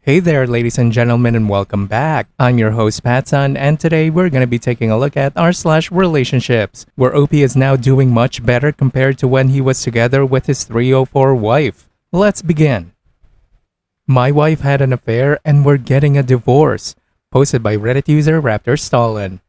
Hey there, ladies and gentlemen, and welcome back. I'm your host, PattSun, and today we're going to be taking a look at r/relationships, where OP is now doing much better compared to when he was together with his 304 wife. Let's begin. My wife had an affair and we're getting a divorce. Posted by Reddit user Raptor Stalin.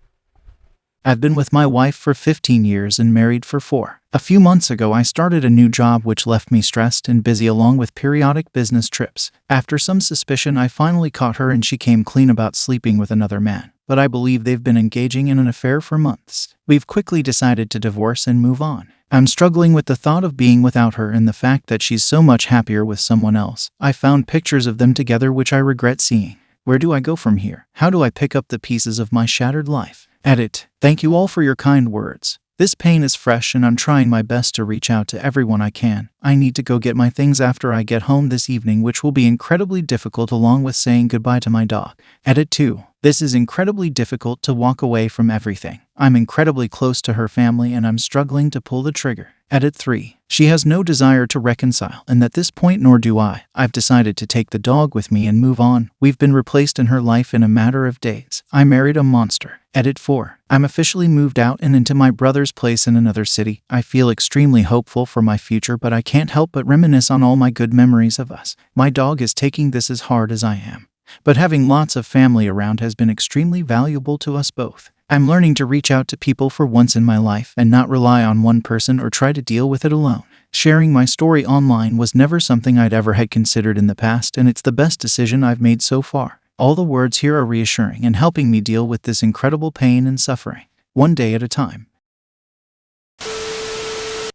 I've been with my wife for 15 years and married for 4. A few months ago, I started a new job which left me stressed and busy along with periodic business trips. After some suspicion, I finally caught her and she came clean about sleeping with another man. But I believe they've been engaging in an affair for months. We've quickly decided to divorce and move on. I'm struggling with the thought of being without her and the fact that she's so much happier with someone else. I found pictures of them together which I regret seeing. Where do I go from here? How do I pick up the pieces of my shattered life? Edit. Thank you all for your kind words. This pain is fresh and I'm trying my best to reach out to everyone I can. I need to go get my things after I get home this evening, which will be incredibly difficult along with saying goodbye to my dog. Edit 2. This is incredibly difficult to walk away from everything. I'm incredibly close to her family and I'm struggling to pull the trigger. Edit 3. She has no desire to reconcile, and at this point nor do I. I've decided to take the dog with me and move on. We've been replaced in her life in a matter of days. I married a monster. Edit 4. I'm officially moved out and into my brother's place in another city. I feel extremely hopeful for my future, but I can't help but reminisce on all my good memories of us. My dog is taking this as hard as I am. But having lots of family around has been extremely valuable to us both. I'm learning to reach out to people for once in my life and not rely on one person or try to deal with it alone. Sharing my story online was never something I'd ever had considered in the past, and it's the best decision I've made so far. All the words here are reassuring and helping me deal with this incredible pain and suffering, one day at a time.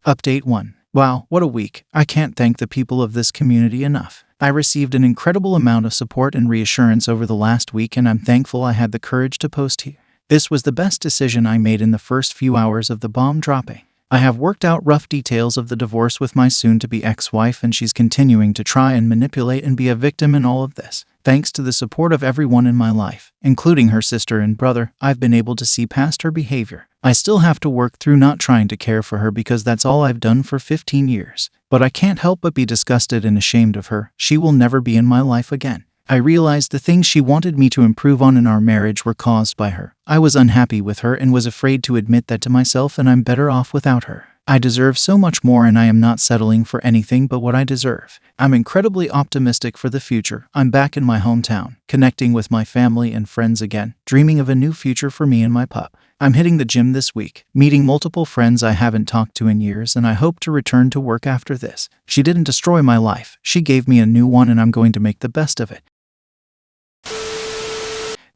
Update 1. Wow, what a week. I can't thank the people of this community enough. I received an incredible amount of support and reassurance over the last week, and I'm thankful I had the courage to post here. This was the best decision I made in the first few hours of the bomb dropping. I have worked out rough details of the divorce with my soon-to-be ex-wife, and she's continuing to try and manipulate and be a victim in all of this. Thanks to the support of everyone in my life, including her sister and brother, I've been able to see past her behavior. I still have to work through not trying to care for her because that's all I've done for 15 years. But I can't help but be disgusted and ashamed of her. She will never be in my life again. I realized the things she wanted me to improve on in our marriage were caused by her. I was unhappy with her and was afraid to admit that to myself, and I'm better off without her. I deserve so much more, and I am not settling for anything but what I deserve. I'm incredibly optimistic for the future. I'm back in my hometown, connecting with my family and friends again, dreaming of a new future for me and my pup. I'm hitting the gym this week, meeting multiple friends I haven't talked to in years, and I hope to return to work after this. She didn't destroy my life. She gave me a new one, and I'm going to make the best of it.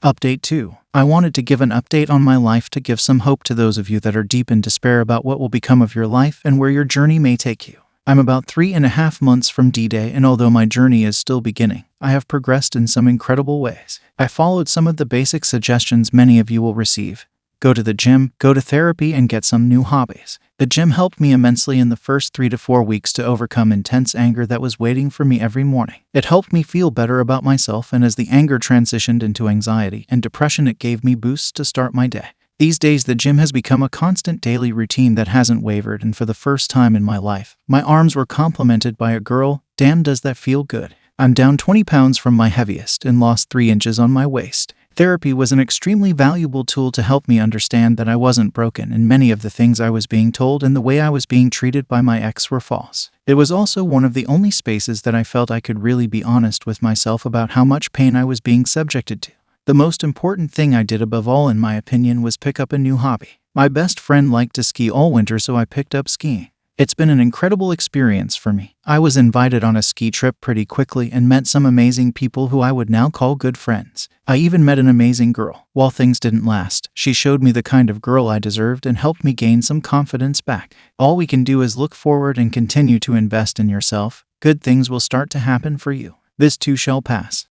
Update 2. I wanted to give an update on my life to give some hope to those of you that are deep in despair about what will become of your life and where your journey may take you. I'm about 3.5 months from D-Day, and although my journey is still beginning, I have progressed in some incredible ways. I followed some of the basic suggestions many of you will receive. Go to the gym, go to therapy, and get some new hobbies. The gym helped me immensely in the first 3 to 4 weeks to overcome intense anger that was waiting for me every morning. It helped me feel better about myself, and as the anger transitioned into anxiety and depression, it gave me boosts to start my day. These days, the gym has become a constant daily routine that hasn't wavered, and for the first time in my life, my arms were complimented by a girl. Damn, does that feel good. I'm down 20 pounds from my heaviest and lost 3 inches on my waist. Therapy was an extremely valuable tool to help me understand that I wasn't broken, and many of the things I was being told and the way I was being treated by my ex were false. It was also one of the only spaces that I felt I could really be honest with myself about how much pain I was being subjected to. The most important thing I did above all, in my opinion, was pick up a new hobby. My best friend liked to ski all winter, so I picked up skiing. It's been an incredible experience for me. I was invited on a ski trip pretty quickly and met some amazing people who I would now call good friends. I even met an amazing girl. While things didn't last, she showed me the kind of girl I deserved and helped me gain some confidence back. All we can do is look forward and continue to invest in yourself. Good things will start to happen for you. This too shall pass.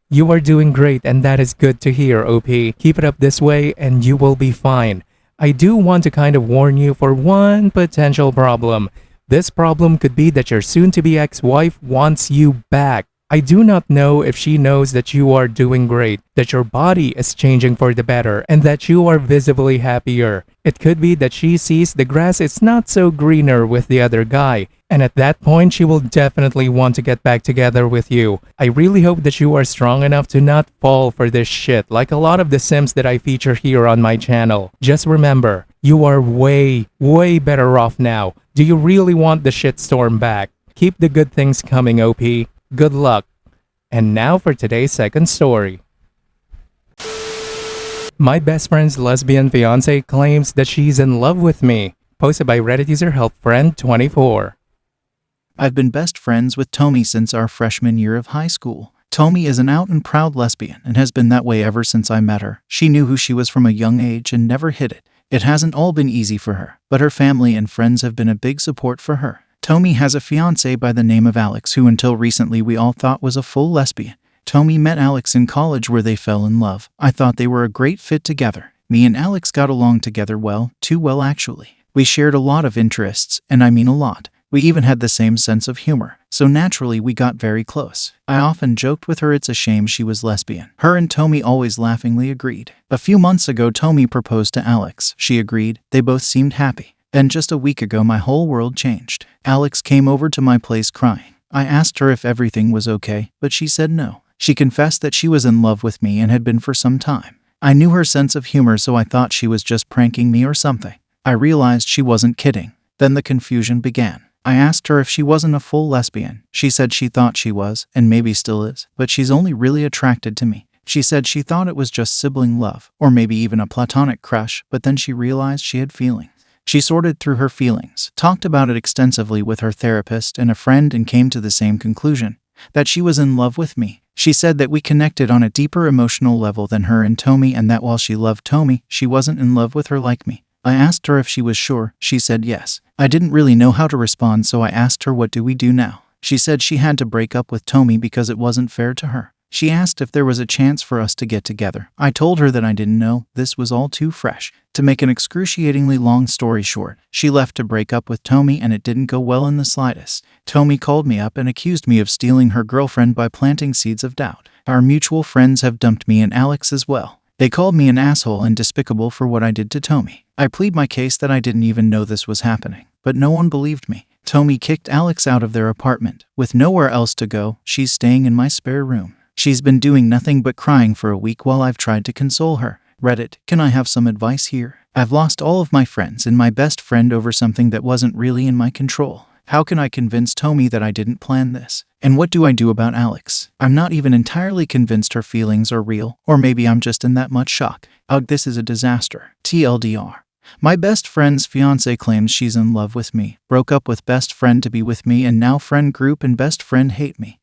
You are doing great, and that is good to hear, OP. Keep it up this way and you will be fine. I do want to kind of warn you for one potential problem. This problem could be that your soon-to-be ex-wife wants you back. I do not know if she knows that you are doing great, that your body is changing for the better, and that you are visibly happier. It could be that she sees the grass is not so greener with the other guy, and at that point she will definitely want to get back together with you. I really hope that you are strong enough to not fall for this shit like a lot of the sims that I feature here on my channel. Just remember, you are way better off now. Do you really want the shitstorm back? Keep the good things coming, OP. Good luck. And now for today's second story. My best friend's lesbian fiance claims that she's in love with me. Posted by Reddit user helpfriend24. I've been best friends with Tommy since our freshman year of high school. Tommy is an out and proud lesbian and has been that way ever since I met her. She knew who she was from a young age and never hid it. It hasn't all been easy for her, but her family and friends have been a big support for her. Tommy has a fiancé by the name of Alex who until recently we all thought was a full lesbian. Tommy met Alex in college where they fell in love. I thought they were a great fit together. Me and Alex got along together well, too well actually. We shared a lot of interests, and I mean a lot. We even had the same sense of humor, so naturally we got very close. I often joked with her it's a shame she was lesbian. Her and Tommy always laughingly agreed. A few months ago Tommy proposed to Alex. She agreed. They both seemed happy. Then just a week ago my whole world changed. Alex came over to my place crying. I asked her if everything was okay, but she said no. She confessed that she was in love with me and had been for some time. I knew her sense of humor, so I thought she was just pranking me or something. I realized she wasn't kidding. Then the confusion began. I asked her if she wasn't a full lesbian. She said she thought she was, and maybe still is, but she's only really attracted to me. She said she thought it was just sibling love, or maybe even a platonic crush, but then she realized she had feelings. She sorted through her feelings, talked about it extensively with her therapist and a friend, and came to the same conclusion, that she was in love with me. She said that we connected on a deeper emotional level than her and Tommy, and that while she loved Tommy, she wasn't in love with her like me. I asked her if she was sure. She said yes. I didn't really know how to respond, so I asked her what do we do now. She said she had to break up with Tommy because it wasn't fair to her. She asked if there was a chance for us to get together. I told her that I didn't know. This was all too fresh. To make an excruciatingly long story short, she left to break up with Tommy, and it didn't go well in the slightest. Tommy called me up and accused me of stealing her girlfriend by planting seeds of doubt. Our mutual friends have dumped me and Alex as well. They called me an asshole and despicable for what I did to Tommy. I plead my case that I didn't even know this was happening, but no one believed me. Tommy kicked Alex out of their apartment. With nowhere else to go, she's staying in my spare room. She's been doing nothing but crying for a week while I've tried to console her. Reddit, can I have some advice here? I've lost all of my friends and my best friend over something that wasn't really in my control. How can I convince Tommy that I didn't plan this? And what do I do about Alex? I'm not even entirely convinced her feelings are real, or maybe I'm just in that much shock. Ugh, this is a disaster. TLDR. My best friend's fiancé claims she's in love with me, broke up with best friend to be with me, and now friend group and best friend hate me.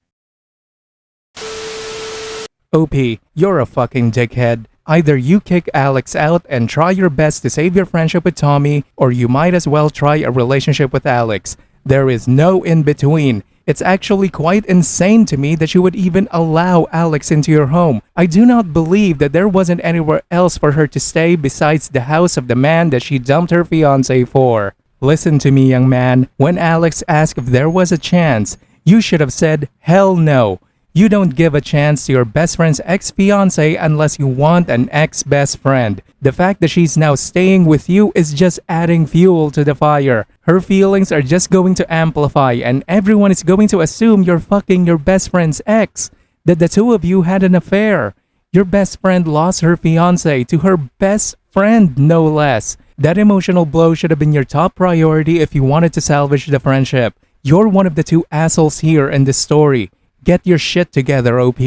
OP, you're a fucking dickhead. Either you kick Alex out and try your best to save your friendship with Tommy, or you might as well try a relationship with Alex. There is no in between. It's actually quite insane to me that you would even allow Alex into your home. I do not believe that there wasn't anywhere else for her to stay besides the house of the man that she dumped her fiancé for. Listen to me, young man. When Alex asked if there was a chance, you should have said, hell no. You don't give a chance to your best friend's ex-fiancé unless you want an ex-best friend. The fact that she's now staying with you is just adding fuel to the fire. Her feelings are just going to amplify, and everyone is going to assume you're fucking your best friend's ex, that the two of you had an affair. Your best friend lost her fiancé to her best friend, no less. That emotional blow should have been your top priority if you wanted to salvage the friendship. You're one of the two assholes here in this story. Get your shit together, OP.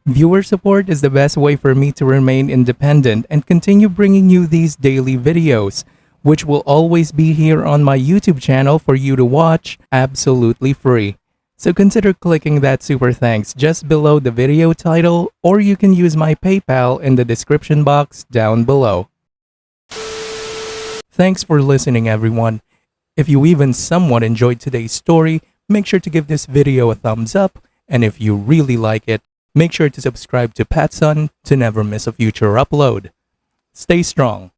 Viewer support is the best way for me to remain independent and continue bringing you these daily videos, which will always be here on my YouTube channel for you to watch absolutely free. So consider clicking that super thanks just below the video title, or you can use my PayPal in the description box down below. Thanks for listening, everyone. If you even somewhat enjoyed today's story, make sure to give this video a thumbs up, and if you really like it, make sure to subscribe to PattSun to never miss a future upload. Stay strong.